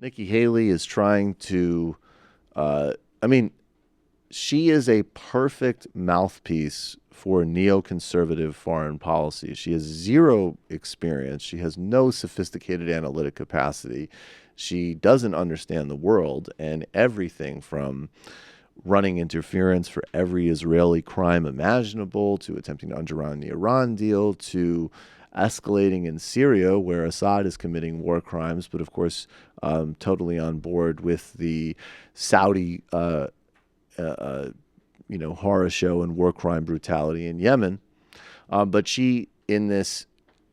Nikki Haley is trying to, I mean, she is a perfect mouthpiece for neoconservative foreign policy. She has zero experience. She has no sophisticated analytic capacity. She doesn't understand the world, and everything from running interference for every Israeli crime imaginable to attempting to undermine the Iran deal to escalating in Syria, where Assad is committing war crimes, but of course, totally on board with the Saudi, horror show and war crime brutality in Yemen. But she, in this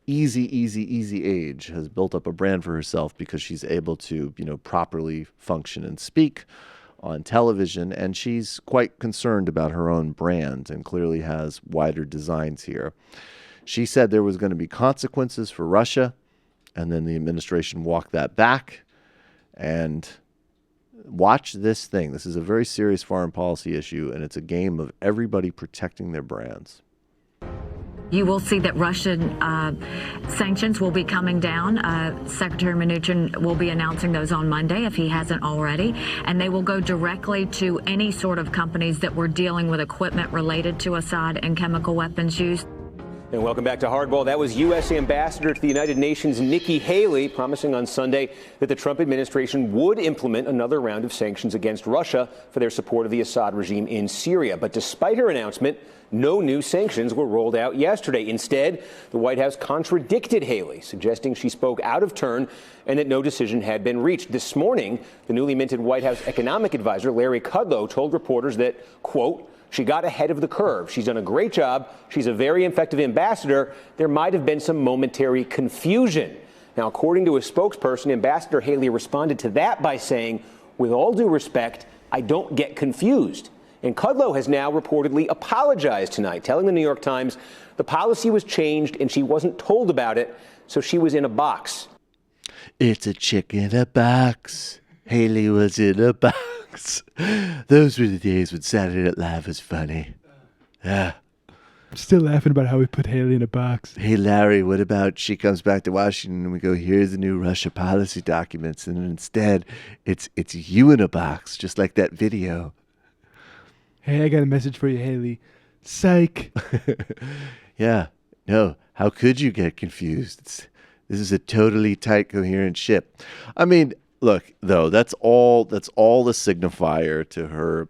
easy age, has built up a brand for herself because she's able to, properly function and speak on television, and she's quite concerned about her own brand and clearly has wider designs here. She said there was going to be consequences for Russia, and then the administration walked that back. And watch this thing. This is a very serious foreign policy issue, and it's a game of everybody protecting their brands. You will see that Russian sanctions will be coming down. Secretary Mnuchin will be announcing those on Monday if he hasn't already, and they will go directly to any sort of companies that were dealing with equipment related to Assad and chemical weapons use. And welcome back to Hardball. That was U.S. Ambassador to the United Nations Nikki Haley promising on Sunday that the Trump administration would implement another round of sanctions against Russia for their support of the Assad regime in Syria. But despite her announcement, no new sanctions were rolled out yesterday. Instead, the White House contradicted Haley, suggesting she spoke out of turn and that no decision had been reached. This morning, the newly minted White House economic advisor, Larry Kudlow, told reporters that, quote, she got ahead of the curve. She's done a great job. She's a very effective ambassador. There might have been some momentary confusion. Now, according to a spokesperson, Ambassador Haley responded to that by saying, with all due respect, I don't get confused. And Kudlow has now reportedly apologized tonight, telling the New York Times the policy was changed and she wasn't told about it, so she was in a box. It's a chick in a box. Haley was in a box. Those were the days when Saturday Night Live was funny. Yeah. I'm still laughing about how we put Haley in a box. Hey, Larry, what about she comes back to Washington and we go, here's the new Russia policy documents, and instead it's you in a box, just like that video. Hey, I got a message for you, Haley. Psych. Yeah. No, how could you get confused? This is a totally tight, coherent ship. I mean, look, though, that's all the signifier to her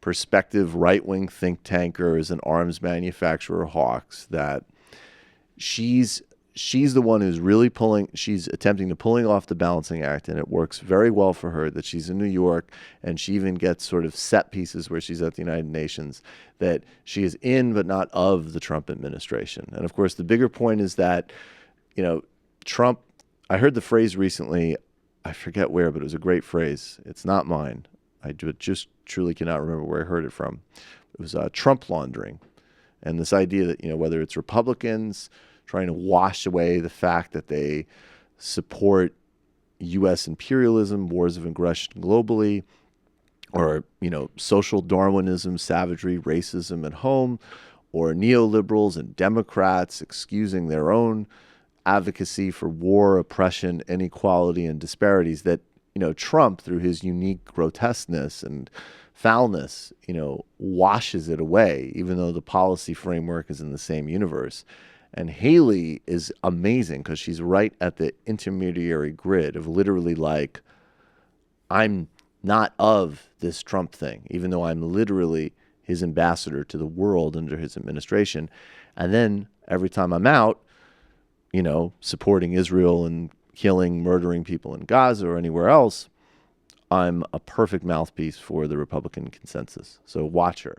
prospective right-wing think tankers and arms manufacturer hawks that she's the one who's really she's attempting to pulling off the balancing act, and it works very well for her that she's in New York, and she even gets sort of set pieces where she's at the United Nations, that she is in but not of the Trump administration. And of course, the bigger point is that, Trump, I heard the phrase recently, I forget where, but it was a great phrase. It's not mine. I just truly cannot remember where I heard it from. It was Trump laundering. And this idea that, whether it's Republicans trying to wash away the fact that they support U.S. imperialism, wars of aggression globally, or, social Darwinism, savagery, racism at home, or neoliberals and Democrats excusing their own advocacy for war, oppression, inequality, and disparities, that, Trump, through his unique grotesqueness and foulness, washes it away, even though the policy framework is in the same universe. And Haley is amazing because she's right at the intermediary grid of literally like, I'm not of this Trump thing, even though I'm literally his ambassador to the world under his administration. And then every time I'm out, supporting Israel and killing, murdering people in Gaza or anywhere else, I'm a perfect mouthpiece for the Republican consensus. So watch her.